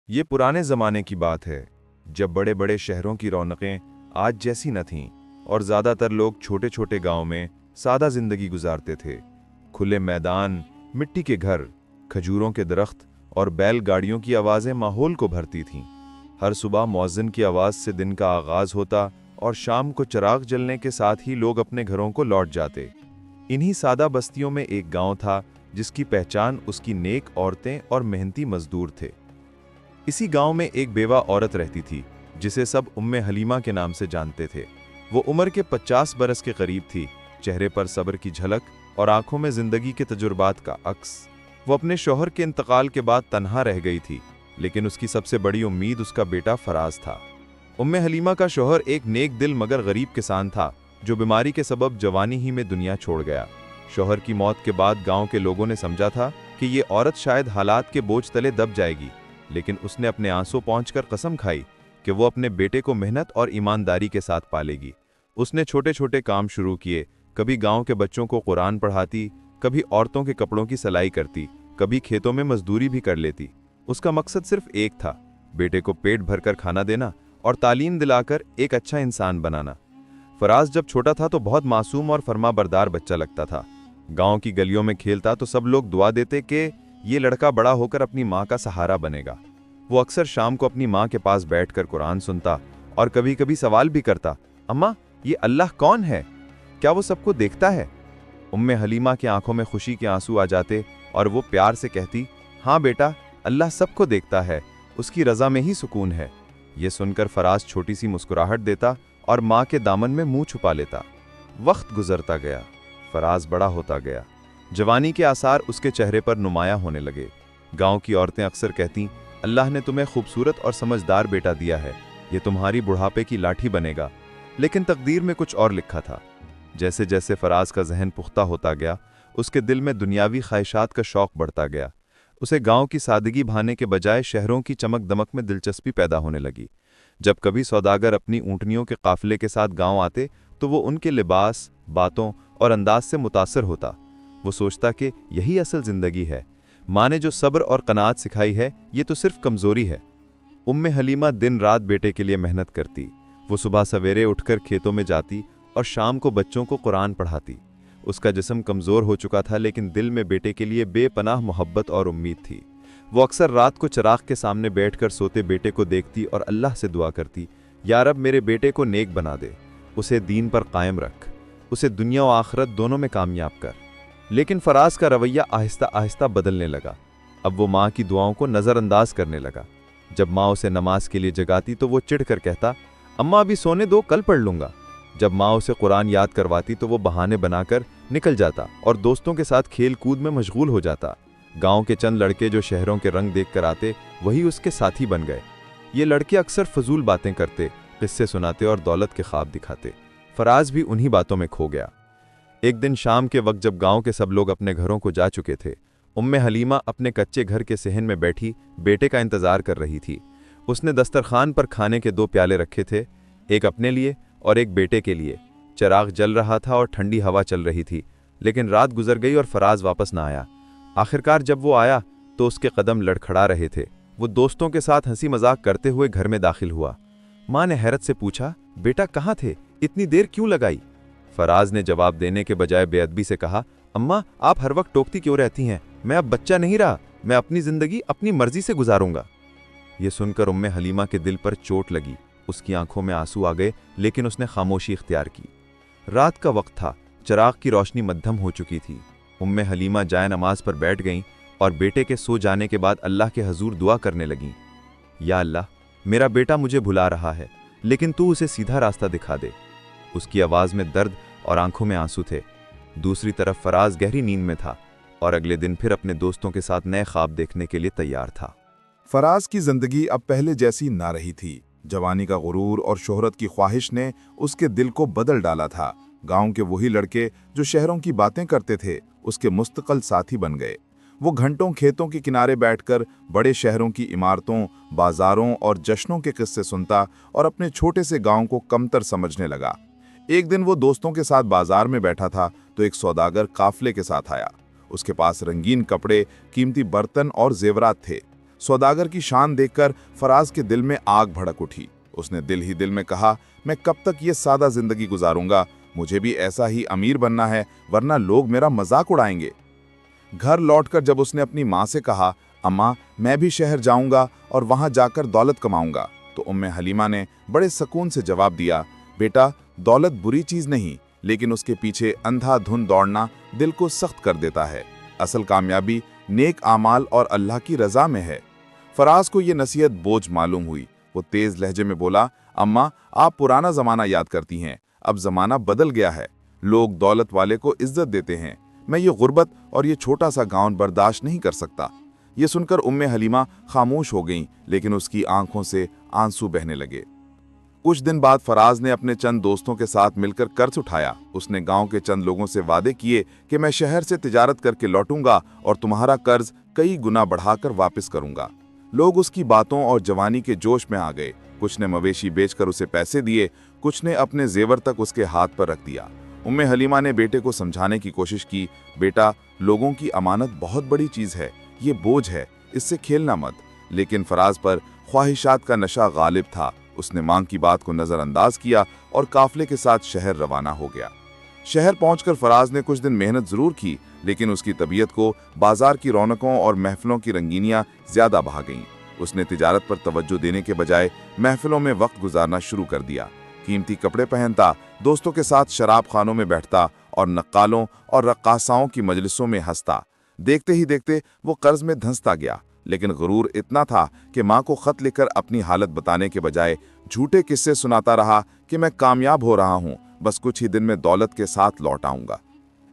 ये पुराने ज़माने की बात है, जब बड़े बड़े शहरों की रौनकें आज जैसी न थीं और ज़्यादातर लोग छोटे छोटे गांव में सादा ज़िंदगी गुजारते थे। खुले मैदान, मिट्टी के घर, खजूरों के दरख्त और बैलगाड़ियों की आवाज़ें माहौल को भरती थीं। हर सुबह मुअज्जिन की आवाज़ से दिन का आगाज़ होता और शाम को चिराग जलने के साथ ही लोग अपने घरों को लौट जाते। इन्हीं सादा बस्तियों में एक गांव था जिसकी पहचान उसकी नेक औरतें और मेहनती मजदूर थे। इसी गांव में एक बेवा औरत रहती थी जिसे सब उम्मे हलीमा के नाम से जानते थे। वो उम्र के 50 बरस के करीब थी, चेहरे पर सब्र की झलक और आंखों में जिंदगी के तजुर्बात का अक्स। वो अपने शौहर के इंतकाल के बाद तन्हा रह गई थी, लेकिन उसकी सबसे बड़ी उम्मीद उसका बेटा फराज था। उम्मे हलीमा का शौहर एक नेक दिल मगर गरीब किसान था जो बीमारी के सबब जवानी ही में दुनिया छोड़ गया। शौहर की मौत के बाद गांव के लोगों ने समझा था कि ये औरत शायद हालात के बोझ तले दब जाएगी, लेकिन उसने अपने आंसू पहुंचकर कसम खाई कि वो अपने बेटे को मेहनत और ईमानदारी के साथ पालेगी। उसने छोटे छोटे काम शुरू किए, कभी गांव के बच्चों को कुरान पढ़ाती, कभी औरतों के कपड़ों की सिलाई करती, कभी खेतों में मजदूरी भी कर लेती। उसका मकसद सिर्फ एक था, बेटे को पेट भरकर खाना देना और तालीम दिलाकर एक अच्छा इंसान बनाना। फराज जब छोटा था तो बहुत मासूम और फरमाबरदार बच्चा लगता था। गांव की गलियों में खेलता तो सब लोग दुआ देते कि ये लड़का बड़ा होकर अपनी माँ का सहारा बनेगा। वो अक्सर शाम को अपनी माँ के पास बैठकर कुरान सुनता और कभी कभी सवाल भी करता, अम्मा ये अल्लाह कौन है? क्या वो सबको देखता है? उम्मे हलीमा की आंखों में खुशी के आंसू आ जाते और वो प्यार से कहती, हाँ बेटा, अल्लाह सबको देखता है, उसकी रजा में ही सुकून है। ये सुनकर फराज छोटी सी मुस्कुराहट देता और माँ के दामन में मुंह छुपा लेता। वक्त गुजरता गया, फराज बड़ा होता गया। जवानी के आसार उसके चेहरे पर नुमायां होने लगे। गांव की औरतें अक्सर कहती, अल्लाह ने तुम्हें खूबसूरत और समझदार बेटा दिया है, ये तुम्हारी बुढ़ापे की लाठी बनेगा। लेकिन तकदीर में कुछ और लिखा था। जैसे जैसे फराज का जहन पुख्ता होता गया, उसके दिल में दुनियावी ख्वाहिशात का शौक बढ़ता गया। उसे गांव की सादगी भाने के बजाय शहरों की चमक दमक में दिलचस्पी पैदा होने लगी। जब कभी सौदागर अपनी ऊँटनियों के काफिले के साथ गांव आते तो वो उनके लिबास, बातों और अंदाज से मुतासर होता। वो सोचता कि यही असल जिंदगी है। माँ ने जो सब्र और कनात सिखाई है, ये तो सिर्फ कमजोरी है। उम्मे हलीमा दिन रात बेटे के लिए मेहनत करती। वो सुबह सवेरे उठकर खेतों में जाती और शाम को बच्चों को कुरान पढ़ाती। उसका जिस्म कमजोर हो चुका था, लेकिन दिल में बेटे के लिए बेपनाह मोहब्बत और उम्मीद थी। वो अक्सर रात को चिराग के सामने बैठकर सोते बेटे को देखती और अल्लाह से दुआ करती, या रब मेरे बेटे को नेक बना दे, उसे दीन पर कायम रख, उसे दुनिया और आखिरत दोनों में कामयाब कर। लेकिन फराज का रवैया आहिस्ता आहिस्ता बदलने लगा। अब वो माँ की दुआओं को नज़रअंदाज करने लगा। जब माँ उसे नमाज के लिए जगाती तो वो चिढ़ कर कहता, अम्मा अभी सोने दो, कल पढ़ लूँगा। जब माँ उसे कुरान याद करवाती तो वो बहाने बनाकर निकल जाता और दोस्तों के साथ खेल कूद में मशगूल हो जाता। गांव के चंद लड़के जो शहरों के रंग देख कर आते, वही उसके साथी बन गए। ये लड़के अक्सर फजूल बातें करते, किस्से सुनाते और दौलत के ख्वाब दिखाते। फराज भी उन्हीं बातों में खो गया। एक दिन शाम के वक्त जब गांव के सब लोग अपने घरों को जा चुके थे, उम्मे हलीमा अपने कच्चे घर के सेहन में बैठी बेटे का इंतजार कर रही थी। उसने दस्तरखान पर खाने के 2 प्याले रखे थे, एक अपने लिए और एक बेटे के लिए। चिराग जल रहा था और ठंडी हवा चल रही थी, लेकिन रात गुजर गई और फराज वापस ना आया। आखिरकार जब वो आया तो उसके कदम लड़खड़ा रहे थे। वो दोस्तों के साथ हंसी मजाक करते हुए घर में दाखिल हुआ। माँ ने हैरत से पूछा, बेटा कहाँ थे, इतनी देर क्यों लगाई? फराज ने जवाब देने के बजाय बेअदबी से कहा, अम्मा आप हर वक्त टोकती क्यों रहती हैं? मैं अब बच्चा नहीं रहा, मैं अपनी जिंदगी अपनी मर्जी से गुजारूंगा। ये सुनकर उम्मे हलीमा के दिल पर चोट लगी। उसकी आंखों में आंसू आ गए, लेकिन उसने खामोशी इख्तियार की। रात का वक्त था, चिराग की रोशनी मध्यम हो चुकी थी। उम्मे हलीमा जाए नमाज पर बैठ गईं और बेटे के सो जाने के बाद अल्लाह के हजूर दुआ करने लगीं, या अल्लाह मेरा बेटा मुझे भुला रहा है, लेकिन तू उसे सीधा रास्ता दिखा दे। उसकी आवाज़ में दर्द और आंखों में आंसू थे। दूसरी तरफ फराज गहरी नींद में था और अगले दिन फिर अपने दोस्तों के साथ नए ख्वाब देखने के लिए तैयार था। फराज की जिंदगी अब पहले जैसी ना रही थी। जवानी का गुरूर और शोहरत की ख्वाहिश ने उसके दिल को बदल डाला था। गांव के वही लड़के जो शहरों की बातें करते थे, उसके मुस्तकिल साथी बन गए। वो घंटों खेतों के किनारे बैठकर बड़े शहरों की इमारतों, बाजारों और जश्नों के किस्से सुनता और अपने छोटे से गांव को कमतर समझने लगा। एक दिन वो दोस्तों के साथ बाजार में बैठा था तो एक सौदागर काफिले के साथ आया। उसके पास रंगीन कपड़े, कीमती बर्तन और जेवरात थे। सौदागर की शान देखकर फराज के दिल में आग भड़क उठी। उसने दिल ही दिल में कहा, मैं कब तक ये सादा जिंदगी गुजारूंगा, मुझे भी ऐसा ही अमीर बनना है, वरना लोग मेरा मजाक उड़ाएंगे। घर लौटकर जब उसने अपनी माँ से कहा, अम्मा मैं भी शहर जाऊंगा और वहां जाकर दौलत कमाऊंगा, तो उम्मे हलीमा ने बड़े सुकून से जवाब दिया, बेटा दौलत बुरी चीज नहीं, लेकिन उसके पीछे अंधाधुंध दौड़ना दिल को सख्त कर देता है। असल कामयाबी नेक आमाल और अल्लाह की रजा में है। फराज को यह नसीहत बोझ मालूम हुई। वो तेज लहजे में बोला, अम्मा आप पुराना जमाना याद करती हैं, अब जमाना बदल गया है, लोग दौलत वाले को इज्जत देते हैं, मैं ये गुर्बत और ये छोटा सा गांव बर्दाश्त नहीं कर सकता। ये सुनकर उम्मे हलीमा खामोश हो गईं, लेकिन उसकी आंखों से आंसू बहने लगे। कुछ दिन बाद फराज ने अपने चंद दोस्तों के साथ मिलकर कर्ज उठाया। उसने गांव के चंद लोगों से वादे किए कि मैं शहर से तिजारत करके लौटूंगा और तुम्हारा कर्ज कई गुना बढ़ाकर वापस करूंगा। लोग उसकी बातों और जवानी के जोश में आ गए। कुछ ने मवेशी बेचकर उसे पैसे दिए, कुछ ने अपने जेवर तक उसके हाथ पर रख दिया। उम्मे हलीमा ने बेटे को समझाने की कोशिश की, बेटा लोगों की अमानत बहुत बड़ी चीज है, ये बोझ है, इससे खेलना मत। लेकिन फराज पर ख्वाहिशात का नशा गालिब था। उसने मां की बात को नजरअंदाज किया और काफले के साथ शहर रवाना हो गया। शहर पहुंचकर फराज ने कुछ दिन मेहनत जरूर की, लेकिन उसकी तबीयत को बाजार की रौनकों और महफिलों की रंगीनियां ज्यादा भा गईं। उसने तिजारत पर तवज्जो देने के बजाय महफिलों में वक्त गुजारना शुरू कर दिया। कीमती कपड़े पहनता, दोस्तों के साथ शराब खानों में बैठता और नक्कालों और रक्कासाओं की मजलिसों में हंसता। देखते ही देखते वो कर्ज में धंसता गया, लेकिन गुरूर इतना था कि माँ को खत लिखकर अपनी हालत बताने के बजाय झूठे किस्से सुनाता रहा कि मैं कामयाब हो रहा हूँ, बस कुछ ही दिन में दौलत के साथ लौट आऊंगा।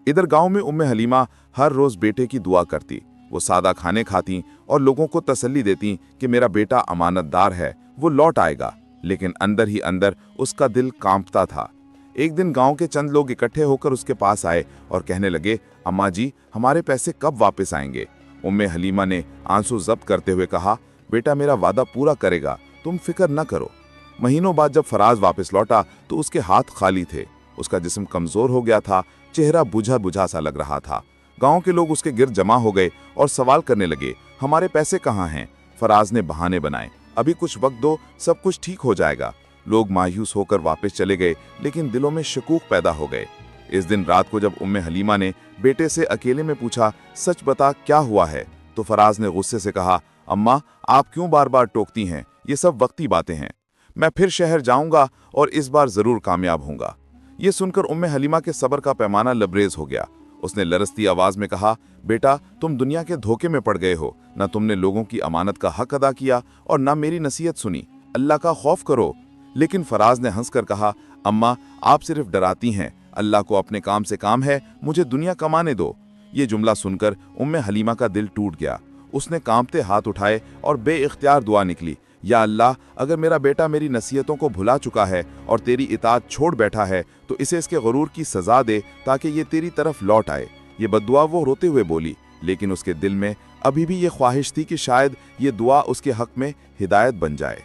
इधर गांव में उम्मे हलीमा हर रोज बेटे की दुआ करती। वो सादा खाने खाती और लोगों को तसल्ली देती कि मेरा बेटा अमानतदार है, वो लौट आएगा। लेकिन अंदर ही अंदर उसका दिल कांपता था। एक दिन गांव के चंद लोग इकट्ठे होकर उसके पास आए और कहने लगे, अम्मा जी हमारे पैसे कब वापस आएंगे? उम्मे हलीमा ने आंसू जब्त करते हुए कहा, बेटा मेरा वादा पूरा करेगा, तुम फिक्र न करो। महीनों बाद जब फराज वापस लौटा तो उसके हाथ खाली थे। उसका जिस्म कमजोर हो गया था, चेहरा बुझा बुझा सा लग रहा था। गांव के लोग उसके गिर्द जमा हो गए और सवाल करने लगे, हमारे पैसे कहाँ हैं? फराज ने बहाने बनाए, अभी कुछ वक्त दो, सब कुछ ठीक हो जाएगा। लोग मायूस होकर वापस चले गए, लेकिन दिलों में शकूक पैदा हो गए। इस दिन रात को जब उम्मे हलीमा ने बेटे से अकेले में पूछा, सच बता क्या हुआ है? तो फराज ने गुस्से से कहा, अम्मा आप क्यों बार बार टोकती हैं? ये सब वक्ती बातें हैं। मैं फिर शहर जाऊंगा और इस बार जरूर कामयाब होऊंगा। ये सुनकर उम्मे हलीमा के सब्र का पैमाना लबरेज हो गया। उसने लरसती आवाज में कहा, बेटा तुम दुनिया के धोखे में पड़ गए हो, न तुमने लोगों की अमानत का हक अदा किया और न मेरी नसीहत सुनी। अल्लाह का खौफ करो। लेकिन फराज ने हंसकर कहा, अम्मा आप सिर्फ डराती हैं, अल्लाह को अपने काम से काम है, मुझे दुनिया कमाने दो। ये जुमला सुनकर उम्मे हलीमा का दिल टूट गया। उसने कांपते हाथ उठाए और बेइख्तियार दुआ निकली, या अल्लाह अगर मेरा बेटा मेरी नसीहतों को भुला चुका है और तेरी इताअत छोड़ बैठा है तो इसे इसके गुरूर की सजा दे ताकि ये तेरी तरफ लौट आए। ये बद्दुआ वो रोते हुए बोली, लेकिन उसके दिल में अभी भी ये ख्वाहिश थी कि शायद ये दुआ उसके हक में हिदायत बन जाए।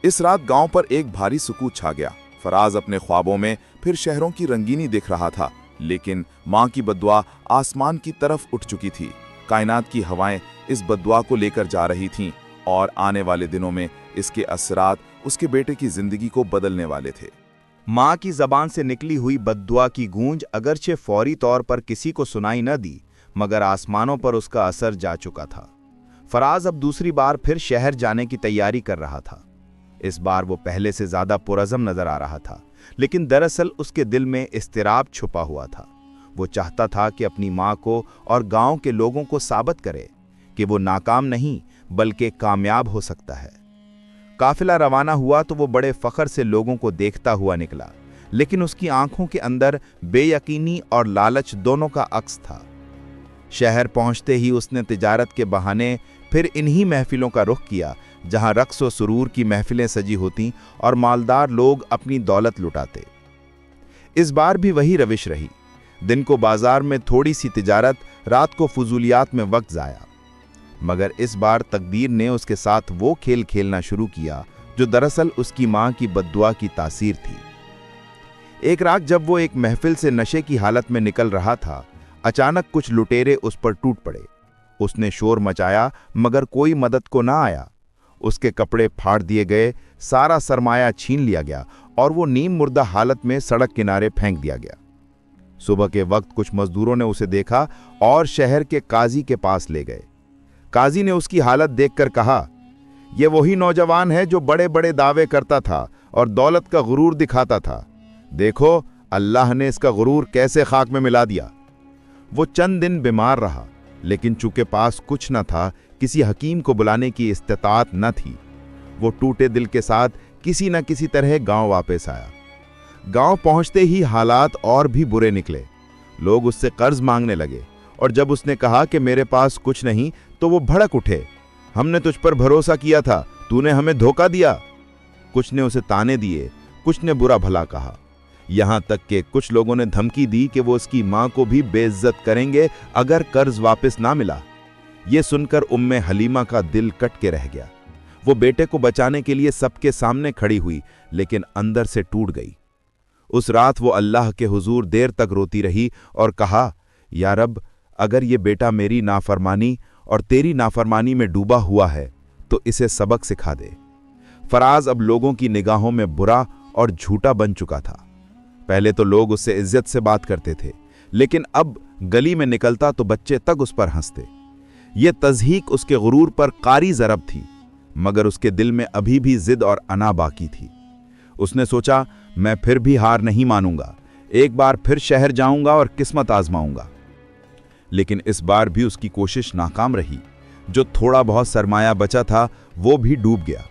इस रात गांव पर एक भारी सुकूत छा गया। फराज अपने ख्वाबों में फिर शहरों की रंगीनी देख रहा था, लेकिन माँ की बद्दुआ आसमान की तरफ उठ चुकी थी। कायनात की हवाएं इस बद्दुआ को लेकर जा रही थीं और आने वाले दिनों में इसके असरात उसके बेटे की जिंदगी को बदलने वाले थे। माँ की जबान से निकली हुई बद्दुआ की गूंज अगरचे फौरी तौर पर किसी को सुनाई न दी, मगर आसमानों पर उसका असर जा चुका था। फराज अब दूसरी बार फिर शहर जाने की तैयारी कर रहा था। इस बार वो पहले से ज्यादा पुरअज़म नजर आ रहा था, लेकिन दरअसल उसके दिल में इस्तिराब छुपा हुआ था। वो चाहता था कि अपनी माँ को और गांव के लोगों को साबित करे कि वो नाकाम नहीं बल्कि कामयाब हो सकता है। काफिला रवाना हुआ तो वो बड़े फख्र से लोगों को देखता हुआ निकला, लेकिन उसकी आंखों के अंदर बेयकीनी और लालच दोनों का अक्स था। शहर पहुंचते ही उसने तिजारत के बहाने फिर इन्हीं महफिलों का रुख किया जहां रक्स व सुरूर की महफिलें सजी होती और मालदार लोग अपनी दौलत लुटाते। इस बार भी वही रविश रही। दिन को बाजार में थोड़ी सी तिजारत, रात को फजूलियात में वक्त जाया। मगर इस बार तकदीर ने उसके साथ वो खेल खेलना शुरू किया जो दरअसल उसकी मां की बद्दुआ की तासीर थी। एक रात जब वो एक महफिल से नशे की हालत में निकल रहा था, अचानक कुछ लुटेरे उस पर टूट पड़े। उसने शोर मचाया मगर कोई मदद को ना आया। उसके कपड़े फाड़ दिए गए, सारा सरमाया छीन लिया गया और वो नीम मुर्दा हालत में सड़क किनारे फेंक दिया गया। सुबह के वक्त कुछ मजदूरों ने उसे देखा और शहर के काजी के पास ले गए। काजी ने उसकी हालत देखकर कहा, ये वही नौजवान है जो बड़े बड़े दावे करता था और दौलत का गुरूर दिखाता था। देखो अल्लाह ने इसका गुरूर कैसे खाक में मिला दिया। वो चंद दिन बीमार रहा, लेकिन चूंकि पास कुछ न था, किसी हकीम को बुलाने की इस्तिताअत न थी, वो टूटे दिल के साथ किसी न किसी तरह गांव वापस आया। गांव पहुंचते ही हालात और भी बुरे निकले। लोग उससे कर्ज मांगने लगे और जब उसने कहा कि मेरे पास कुछ नहीं तो वो भड़क उठे, हमने तुझ पर भरोसा किया था, तूने हमें धोखा दिया। कुछ ने उसे ताने दिए, कुछ ने बुरा भला कहा, यहां तक कि कुछ लोगों ने धमकी दी कि वो उसकी मां को भी बेइज्जत करेंगे अगर कर्ज वापस ना मिला। ये सुनकर उम्मे हलीमा का दिल कट के रह गया। वो बेटे को बचाने के लिए सबके सामने खड़ी हुई, लेकिन अंदर से टूट गई। उस रात वो अल्लाह के हुजूर देर तक रोती रही और कहा, या रब, अगर ये बेटा मेरी नाफरमानी और तेरी नाफरमानी में डूबा हुआ है तो इसे सबक सिखा दे। फराज अब लोगों की निगाहों में बुरा और झूठा बन चुका था। पहले तो लोग उससे इज्जत से बात करते थे, लेकिन अब गली में निकलता तो बच्चे तक उस पर हंसते। ये तज़हीक उसके गुरूर पर कारी ज़रब थी, मगर उसके दिल में अभी भी जिद और अना बाकी थी। उसने सोचा, मैं फिर भी हार नहीं मानूंगा, एक बार फिर शहर जाऊंगा और किस्मत आजमाऊंगा। लेकिन इस बार भी उसकी कोशिश नाकाम रही। जो थोड़ा बहुत सरमाया बचा था वो भी डूब गया।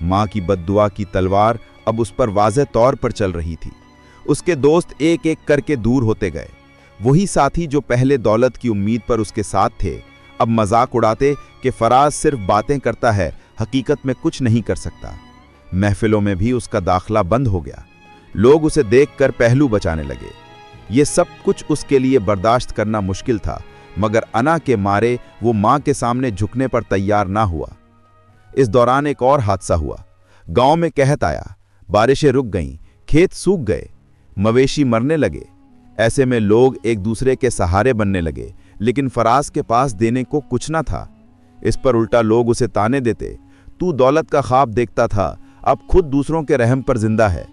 मां की बद्दुआ की तलवार अब उस पर वाज़ेह तौर पर चल रही थी। उसके दोस्त एक एक करके दूर होते गए। वही साथी जो पहले दौलत की उम्मीद पर उसके साथ थे, अब मजाक उड़ाते कि फराज सिर्फ बातें करता है, हकीकत में कुछ नहीं कर सकता। महफिलों में भी उसका दाखला बंद हो गया। लोग उसे देखकर पहलू बचाने लगे। ये सब कुछ उसके लिए बर्दाश्त करना मुश्किल था, मगर अना के मारे वो मां के सामने झुकने पर तैयार ना हुआ। इस दौरान एक और हादसा हुआ। गांव में कहत आया, बारिशें रुक गईं, खेत सूख गए, मवेशी मरने लगे। ऐसे में लोग एक दूसरे के सहारे बनने लगे, लेकिन फराज के पास देने को कुछ ना था। इस पर उल्टा लोग उसे ताने देते, तू दौलत का ख्वाब देखता था, अब खुद दूसरों के रहम पर जिंदा है।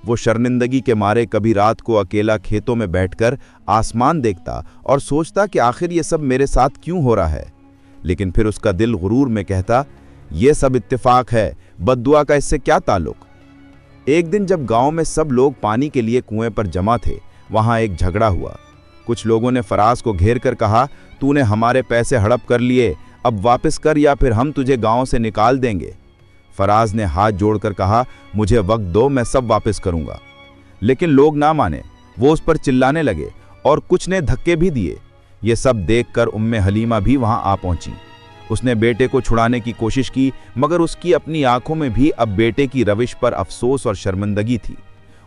वो शर्मिंदगी के मारे कभी रात को अकेला खेतों में बैठकर आसमान देखता और सोचता कि आखिर ये सब मेरे साथ क्यों हो रहा है। लेकिन फिर उसका दिल गुरूर में कहता, ये सब इत्तेफाक है, बद्दुआ का इससे क्या ताल्लुक। एक दिन जब गांव में सब लोग पानी के लिए कुएं पर जमा थे, वहां एक झगड़ा हुआ। कुछ लोगों ने फराज को घेर कर कहा, तूने हमारे पैसे हड़प कर लिए, अब वापस कर या फिर हम तुझे गांव से निकाल देंगे। फराज ने हाथ जोड़कर कहा, मुझे वक्त दो, मैं सब वापस करूंगा। लेकिन लोग ना माने, वो उस पर चिल्लाने लगे और कुछ ने धक्के भी दिए। ये सब देखकर उम्मे हलीमा भी वहां आ पहुंची। उसने बेटे को छुड़ाने की कोशिश की, मगर उसकी अपनी आंखों में भी अब बेटे की रविश पर अफसोस और शर्मिंदगी थी।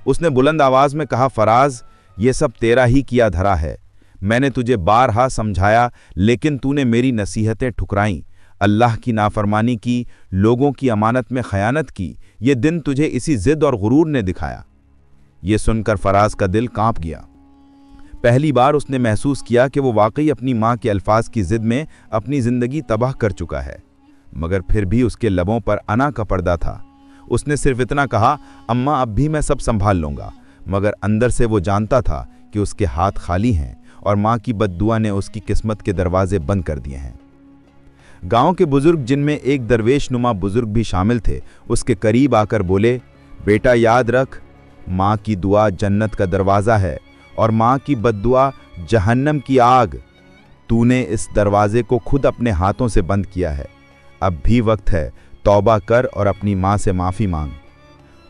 उसने बुलंद आवाज में कहा, फराज, ये सब तेरा ही किया धरा है। मैंने तुझे बारहा समझाया, लेकिन तूने मेरी नसीहतें ठुकराईं, अल्लाह की नाफरमानी की, लोगों की अमानत में खयानत की। ये दिन तुझे इसी जिद और गुरूर ने दिखाया। ये सुनकर फराज का दिल कांप गया। पहली बार उसने महसूस किया कि वो वाकई अपनी मां के अल्फाज की जिद में अपनी जिंदगी तबाह कर चुका है, मगर फिर भी उसके लबों पर अना का पर्दा था। उसने सिर्फ इतना कहा, अम्मा अब भी मैं सब संभाल लूंगा, मगर अंदर से वो जानता था कि उसके हाथ खाली हैं और मां की बद्दुआ ने उसकी किस्मत के दरवाजे बंद कर दिए हैं। गांव के बुजुर्ग, जिनमें एक दरवेश नुमा बुजुर्ग भी शामिल थे, उसके करीब आकर बोले, बेटा याद रख, मां की दुआ जन्नत का दरवाज़ा है और मां की बद्दुआ जहन्नम की आग। तूने इस दरवाजे को खुद अपने हाथों से बंद किया है। अब भी वक्त है, तौबा कर और अपनी मां से माफ़ी मांग।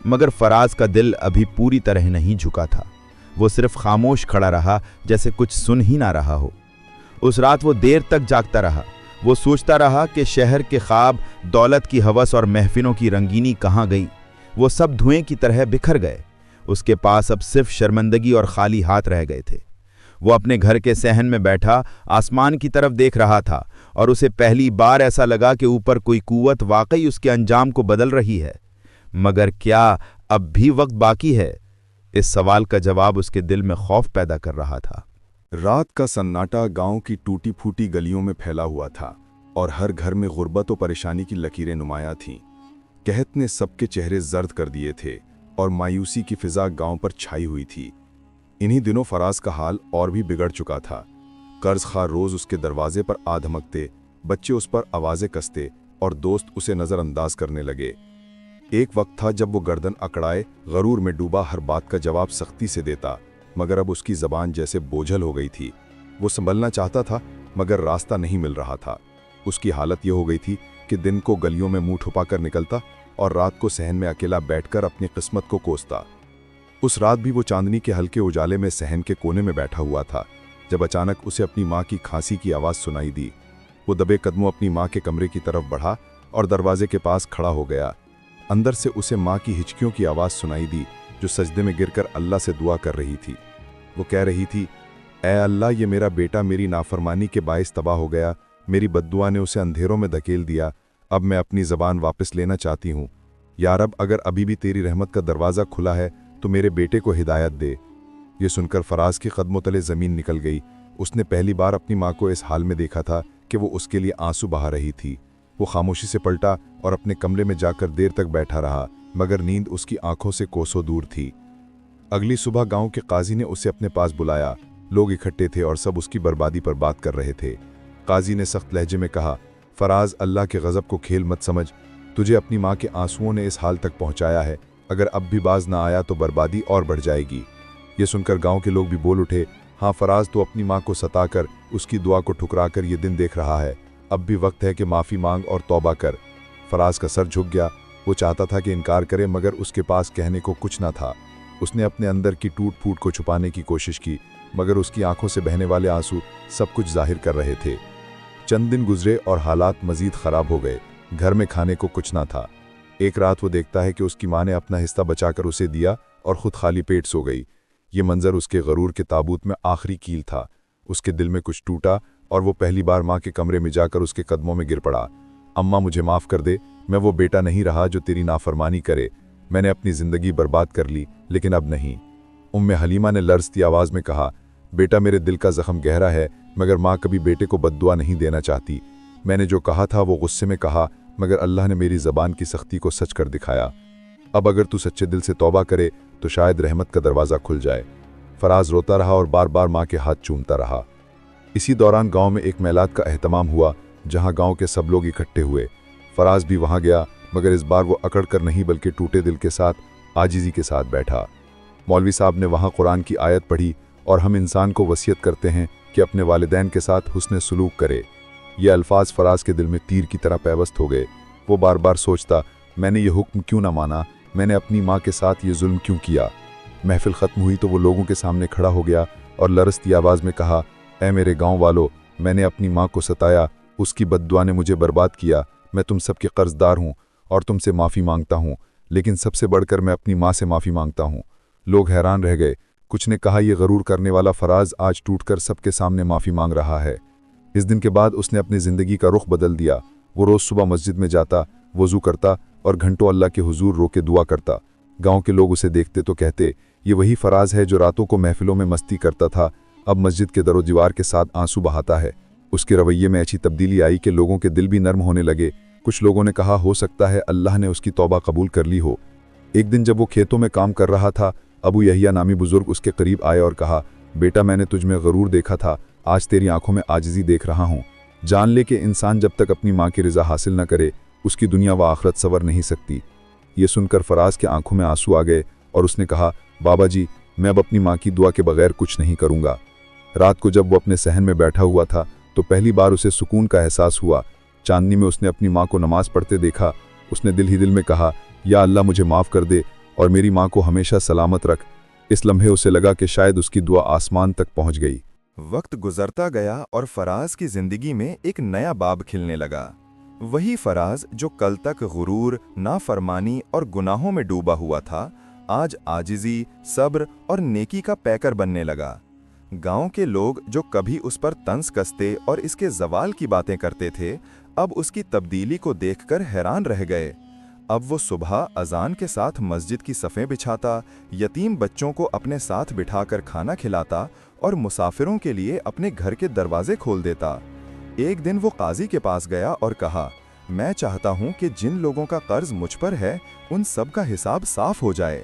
मगर फराज का दिल अभी पूरी तरह नहीं झुका था। वो सिर्फ खामोश खड़ा रहा, जैसे कुछ सुन ही ना रहा हो। उस रात वो देर तक जागता रहा। वो सोचता रहा कि शहर के ख्वाब, दौलत की हवस और महफिलों की रंगीनी कहाँ गई। वो सब धुएं की तरह बिखर गए। उसके पास अब सिर्फ शर्मिंदगी और खाली हाथ रह गए थे। वो अपने घर के सहन में बैठा आसमान की तरफ देख रहा था और उसे पहली बार ऐसा लगा कि ऊपर कोई कुव्वत वाकई उसके अंजाम को बदल रही है। मगर क्या अब भी वक्त बाकी है? इस सवाल का जवाब उसके दिल में खौफ पैदा कर रहा था। रात का सन्नाटा गांव की टूटी फूटी गलियों में फैला हुआ था और हर घर में गुर्बत और परेशानी की लकीरें नुमायां थीं। कहत ने सबके चेहरे जर्द कर दिए थे और मायूसी की फिजा गांव पर छाई हुई थी। इन्हीं दिनों फराज का हाल और भी बिगड़ चुका था। कर्जखार रोज उसके दरवाजे पर आ धमकते, बच्चे उस पर आवाजें कसते और दोस्त उसे नजरअंदाज करने लगे। एक वक्त था जब वो गर्दन अकड़ाए गरूर में डूबा हर बात का जवाब सख्ती से देता, मगर अब उसकी जबान जैसे बोझल हो गई थी। वो संभलना चाहता था मगर रास्ता नहीं मिल रहा था। उसकी हालत ये हो गई थी कि दिन को गलियों में मुंह छुपाकर निकलता और रात को सहन में अकेला बैठकर अपनी किस्मत को कोसता। उस रात भी वो चांदनी के हल्के उजाले में सहन के कोने में बैठा हुआ था जब अचानक उसे अपनी माँ की खांसी की आवाज़ सुनाई दी। वो दबे कदमों अपनी माँ के कमरे की तरफ बढ़ा और दरवाजे के पास खड़ा हो गया। अंदर से उसे माँ की हिचकियों की आवाज़ सुनाई दी जो सजदे में गिरकर अल्लाह से दुआ कर रही थी। वो कह रही थी, ऐ अल्लाह, ये मेरा बेटा मेरी नाफरमानी के बाइस तबाह हो गया। मेरी बद्दुआ ने उसे अंधेरों में धकेल दिया। अब मैं अपनी ज़बान वापस लेना चाहती हूँ। यार, अब अगर अभी भी तेरी रहमत का दरवाज़ा खुला है तो मेरे बेटे को हिदायत दे। ये सुनकर फराज के कदमों तले ज़मीन निकल गई। उसने पहली बार अपनी माँ को इस हाल में देखा था कि वो उसके लिए आंसू बहा रही थी। वो खामोशी से पलटा और अपने कमरे में जाकर देर तक बैठा रहा, मगर नींद उसकी आंखों से कोसों दूर थी। अगली सुबह गांव के काजी ने उसे अपने पास बुलाया। लोग इकट्ठे थे और सब उसकी बर्बादी पर बात कर रहे थे। काजी ने सख्त लहजे में कहा, फराज, अल्लाह के गज़ब को खेल मत समझ। तुझे अपनी माँ के आंसुओं ने इस हाल तक पहुंचाया है। अगर अब भी बाज ना आया तो बर्बादी और बढ़ जाएगी। ये सुनकर गांव के लोग भी बोल उठे, हाँ फराज, तो अपनी माँ को सताकर उसकी दुआ को ठुकराकर ये दिन देख रहा है। अब भी वक्त है कि माफ़ी मांग और तौबा कर। फराज का सर झुक गया। वो चाहता था कि इनकार करे, मगर उसके पास कहने को कुछ न था। उसने अपने अंदर की टूट फूट को छुपाने की कोशिश की, मगर उसकी आंखों से बहने वाले आंसू सब कुछ जाहिर कर रहे थे। चंद दिन गुजरे और हालात मजीद खराब हो गए। घर में खाने को कुछ ना था। एक रात वो देखता है कि उसकी माँ ने अपना हिस्सा बचाकर उसे दिया और खुद खाली पेट सो गई। ये मंजर उसके गरूर के ताबूत में आखिरी कील था। उसके दिल में कुछ टूटा और वो पहली बार माँ के कमरे में जाकर उसके कदमों में गिर पड़ा। अम्मा, मुझे माफ़ कर दे। मैं वो बेटा नहीं रहा जो तेरी नाफरमानी करे। मैंने अपनी ज़िंदगी बर्बाद कर ली, लेकिन अब नहीं। उम्मे हलीमा ने लर्ज़ती आवाज़ में कहा, बेटा, मेरे दिल का ज़ख्म गहरा है, मगर माँ कभी बेटे को बद्दुआ नहीं देना चाहती। मैंने जो कहा था वो गुस्से में कहा, मगर अल्लाह ने मेरी ज़बान की सख्ती को सच कर दिखाया। अब अगर तू सच्चे दिल से तौबा करे तो शायद रहमत का दरवाज़ा खुल जाए। फराज रोता रहा और बार बार माँ के हाथ चूमता रहा। इसी दौरान गांव में एक मेलाद का एहतमाम हुआ जहां गांव के सब लोग इकट्ठे हुए। फराज भी वहां गया, मगर इस बार वो अकड़ कर नहीं बल्कि टूटे दिल के साथ आजिज़ी के साथ बैठा। मौलवी साहब ने वहां कुरान की आयत पढ़ी, और हम इंसान को वसीयत करते हैं कि अपने वालिदैन के साथ हुस्न सलूक करे। ये अल्फाज फराज के दिल में तीर की तरह पैवस्त हो गए। वो बार बार सोचता, मैंने ये हुक्म क्यों ना माना, मैंने अपनी माँ के साथ ये जुल्म क्यों किया। महफिल ख़त्म हुई तो वो लोगों के सामने खड़ा हो गया और लरसती आवाज़ में कहा, ऐ मेरे गाँव वालों, मैंने अपनी माँ को सताया, उसकी बद्दुआ ने मुझे बर्बाद किया। मैं तुम सबके कर्जदार हूँ और तुमसे माफ़ी मांगता हूँ, लेकिन सबसे बढ़कर मैं अपनी माँ से माफ़ी मांगता हूँ। लोग हैरान रह गए। कुछ ने कहा, यह गरूर करने वाला फराज आज टूटकर सबके सामने माफ़ी मांग रहा है। इस दिन के बाद उसने अपनी ज़िंदगी का रुख बदल दिया। वो रोज़ सुबह मस्जिद में जाता, वज़ू करता और घंटों अल्लाह के हुजूर रो के दुआ करता। गांव के लोग उसे देखते तो कहते, ये वही फराज है जो रातों को महफिलों में मस्ती करता था, अब मस्जिद के दरो दीवार के साथ आंसू बहाता है। उसके रवैये में ऐसी तब्दीली आई कि लोगों के दिल भी नर्म होने लगे। कुछ लोगों ने कहा, हो सकता है अल्लाह ने उसकी तौबा कबूल कर ली हो। एक दिन जब वो खेतों में काम कर रहा था, अबू यहिया नामी बुजुर्ग उसके करीब आए और कहा, बेटा, मैंने तुझ में गरूर देखा था, आज तेरी आंखों में आजिज़ी देख रहा हूँ। जान ले कि इंसान जब तक अपनी माँ की रज़ा हासिल न करे, उसकी दुनिया व आखिरत सवर नहीं सकती। ये सुनकर फराज के आंखों में आंसू आ गए और उसने कहा, बाबा जी, मैं अब अपनी माँ की दुआ के बगैर कुछ नहीं करूँगा। रात को जब वो अपने सहन में बैठा हुआ था तो पहली बार उसे सुकून का एहसास हुआ। चांदनी में उसने अपनी माँ को नमाज पढ़ते देखा। उसने दिल ही दिल में कहा, या अल्लाह, मुझे माफ़ कर दे और मेरी माँ को हमेशा सलामत रख। इस लम्हे उसे लगा कि शायद उसकी दुआ आसमान तक पहुँच गई। वक्त गुजरता गया और फराज की जिंदगी में एक नया बाब खिलने लगा। वही फराज जो कल तक गुरूर, नाफरमानी और गुनाहों में डूबा हुआ था, आज आजिज़ी, सब्र और नेकी का पैकर बनने लगा। गांव के लोग जो कभी उस पर तंज कसते और इसके जवाल की बातें करते थे, अब उसकी तब्दीली को देखकर हैरान रह गए। अब वो सुबह अजान के साथ मस्जिद की सफ़ें बिछाता, यतीम बच्चों को अपने साथ बिठाकर खाना खिलाता और मुसाफिरों के लिए अपने घर के दरवाजे खोल देता। एक दिन वो काजी के पास गया और कहा, मैं चाहता हूँ कि जिन लोगों का कर्ज मुझ पर है उन सब का हिसाब साफ हो जाए।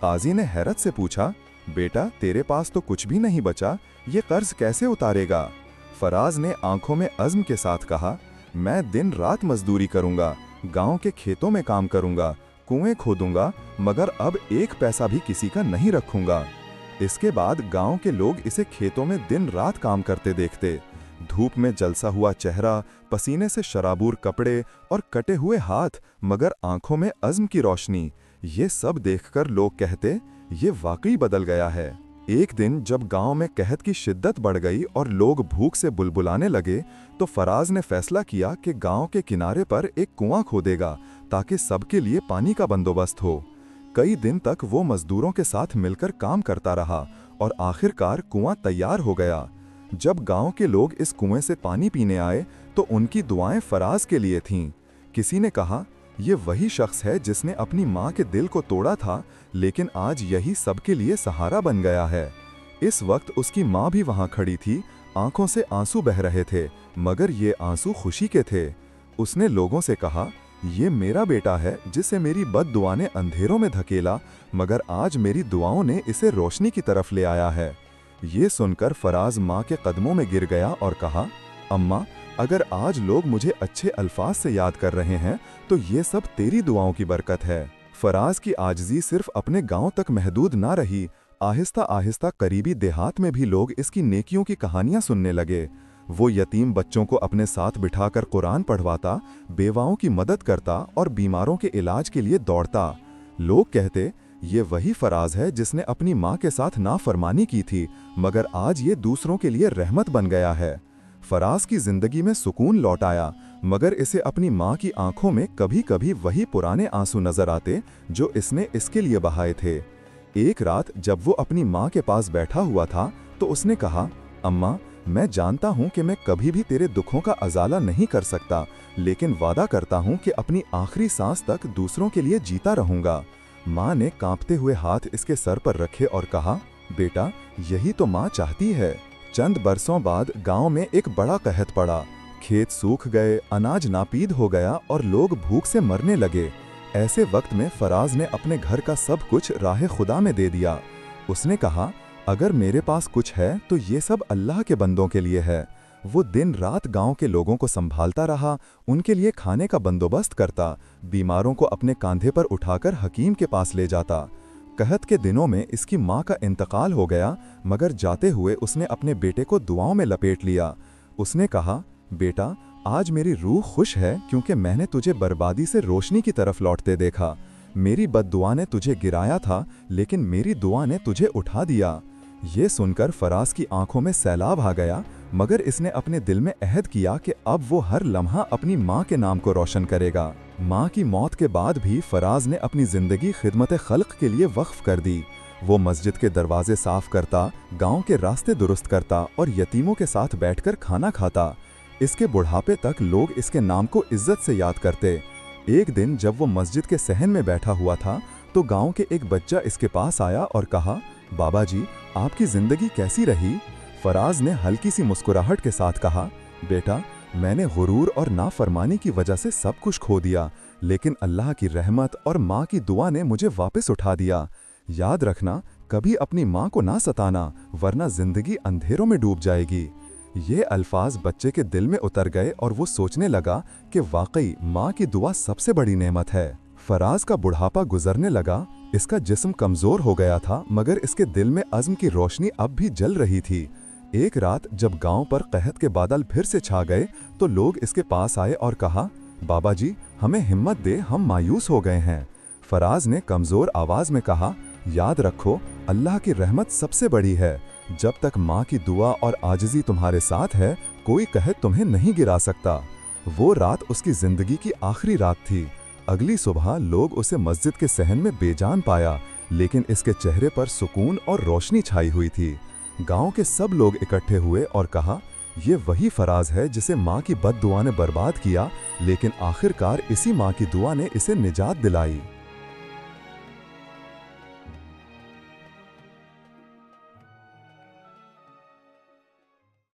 काजी ने हैरत से पूछा, बेटा तेरे पास तो कुछ भी नहीं बचा, ये कर्ज कैसे उतारेगा? फराज ने आंखों में अज़्म के साथ कहा, मैं दिन रात मजदूरी करूंगा, गांव के खेतों में काम करूंगा, कुएं खोदूंगा, मगर अब एक पैसा भी किसी का नहीं रखूंगा। इसके बाद गांव के लोग इसे खेतों में दिन रात काम करते देखते। धूप में जलसा हुआ चेहरा, पसीने से शराबूर कपड़े और कटे हुए हाथ, मगर आंखों में अज़्म की रोशनी, ये सब देखकर लोग कहते, ये वाकई बदल गया है। एक दिन जब गांव में कहत की शिद्दत बढ़ गई और लोग भूख से बुलबुलाने लगे, तो फराज ने फैसला किया कि गांव के किनारे पर एक कुआं खोदेगा ताकि सबके लिए पानी का बंदोबस्त हो। कई दिन तक वो मजदूरों के साथ मिलकर काम करता रहा और आखिरकार कुआं तैयार हो गया। जब गांव के लोग इस कुएं से पानी पीने आए तो उनकी दुआएं फराज के लिए थीं। किसी ने कहा, ये वही शख्स है जिसने अपनी माँ के दिल को तोड़ा था, लेकिन आज यही सबके लिए सहारा बन गया है। इस वक्त उसकी माँ भी वहाँ खड़ी थी, आंखों से आंसू बह रहे थे, मगर ये आंसू खुशी के थे। उसने लोगों से कहा, ये मेरा बेटा है जिसे मेरी बद्दुआ ने अंधेरों में धकेला, मगर आज मेरी दुआओं ने इसे रोशनी की तरफ ले आया है। ये सुनकर फराज माँ के कदमों में गिर गया और कहा, अम्मा, अगर आज लोग मुझे अच्छे अल्फाज से याद कर रहे हैं तो ये सब तेरी दुआओं की बरकत है। फराज की आजिज़ी सिर्फ अपने गांव तक महदूद ना रही, आहिस्ता आहिस्ता करीबी देहात में भी लोग इसकी नेकियों की कहानियां सुनने लगे। वो यतीम बच्चों को अपने साथ बिठाकर कुरान पढ़वाता, बेवाओं की मदद करता और बीमारों के इलाज के लिए दौड़ता। लोग कहते, ये वही फराज है जिसने अपनी माँ के साथ नाफरमानी की थी, मगर आज ये दूसरों के लिए रहमत बन गया है। फराज की जिंदगी में सुकून लौट आया, मगर इसे अपनी माँ की आंखों में कभी कभी वही पुराने आंसू नजर आते जो इसने इसके लिए बहाए थे। एक रात जब वो अपनी माँ के पास बैठा हुआ था तो उसने कहा, अम्मा, मैं जानता हूँ कि मैं कभी भी तेरे दुखों का अजाला नहीं कर सकता, लेकिन वादा करता हूँ कि अपनी आखिरी सांस तक दूसरों के लिए जीता रहूंगा। माँ ने कांपते हुए हाथ इसके सर पर रखे और कहा, बेटा, यही तो माँ चाहती है। चंद बरसों बाद गांव में एक बड़ा कहत पड़ा। खेत सूख गए, अनाज नापीद हो गया और लोग भूख से मरने लगे। ऐसे वक्त में फराज ने अपने घर का सब कुछ राह खुदा में दे दिया। उसने कहा, अगर मेरे पास कुछ है तो ये सब अल्लाह के बंदों के लिए है। वो दिन रात गांव के लोगों को संभालता रहा, उनके लिए खाने का बंदोबस्त करता, बीमारों को अपने कांधे पर उठाकर हकीम के पास ले जाता। कहत के दिनों में इसकी माँ का इंतकाल हो गया, मगर जाते हुए उसने अपने बेटे को दुआओं में लपेट लिया। उसने कहा, बेटा, आज मेरी रूह खुश है क्योंकि मैंने तुझे बर्बादी से रोशनी की तरफ लौटते देखा। मेरी बद्दुआ ने तुझे गिराया था, लेकिन मेरी दुआ ने तुझे उठा दिया। ये सुनकर फराज की आंखों में सैलाब आ गया, मगर इसने अपने दिल में अहद किया कि अब वो हर लम्हा अपनी माँ के नाम को रोशन करेगा। माँ की मौत के बाद भी फराज ने अपनी जिंदगी खिदमत खल्क के लिए वक्फ कर दी। वो मस्जिद के दरवाजे साफ करता, गांव के रास्ते दुरुस्त करता और यतीमों के साथ बैठकर खाना खाता। इसके बुढ़ापे तक लोग इसके नाम को इज्जत से याद करते। एक दिन जब वो मस्जिद के सहन में बैठा हुआ था तो गांव के एक बच्चा इसके पास आया और कहा, बाबा जी, आपकी जिंदगी कैसी रही? फराज ने हल्की सी मुस्कुराहट के साथ कहा, बेटा, मैंने गुरूर और नाफरमानी की वजह से सब कुछ खो दिया, लेकिन अल्लाह की रहमत और माँ की दुआ ने मुझे वापस उठा दिया। याद रखना, कभी अपनी माँ को ना सताना, वरना जिंदगी अंधेरों में डूब जाएगी। ये अल्फाज बच्चे के दिल में उतर गए और वो सोचने लगा कि वाकई माँ की दुआ सबसे बड़ी नेमत है। फराज का बुढ़ापा गुजरने लगा, इसका जिस्म कमजोर हो गया था, मगर इसके दिल में अज़्म की रोशनी अब भी जल रही थी। एक रात जब गांव पर कहत के बादल फिर से छा गए तो लोग इसके पास आए और कहा, बाबा जी, हमें हिम्मत दे, हम मायूस हो गए हैं। फराज ने कमजोर आवाज में कहा, याद रखो, अल्लाह की रहमत सबसे बड़ी है। जब तक माँ की दुआ और आजिज़ी तुम्हारे साथ है, कोई कहत तुम्हें नहीं गिरा सकता। वो रात उसकी जिंदगी की आखिरी रात थी। अगली सुबह लोग उसे मस्जिद के सहन में बेजान पाया, लेकिन इसके चेहरे पर सुकून और रोशनी छाई हुई थी। गांव के सब लोग इकट्ठे हुए और कहा, ये वही फराज है जिसे माँ की बद्दुआ ने बर्बाद किया, लेकिन आखिरकार इसी माँ की दुआ ने इसे निजात दिलाई।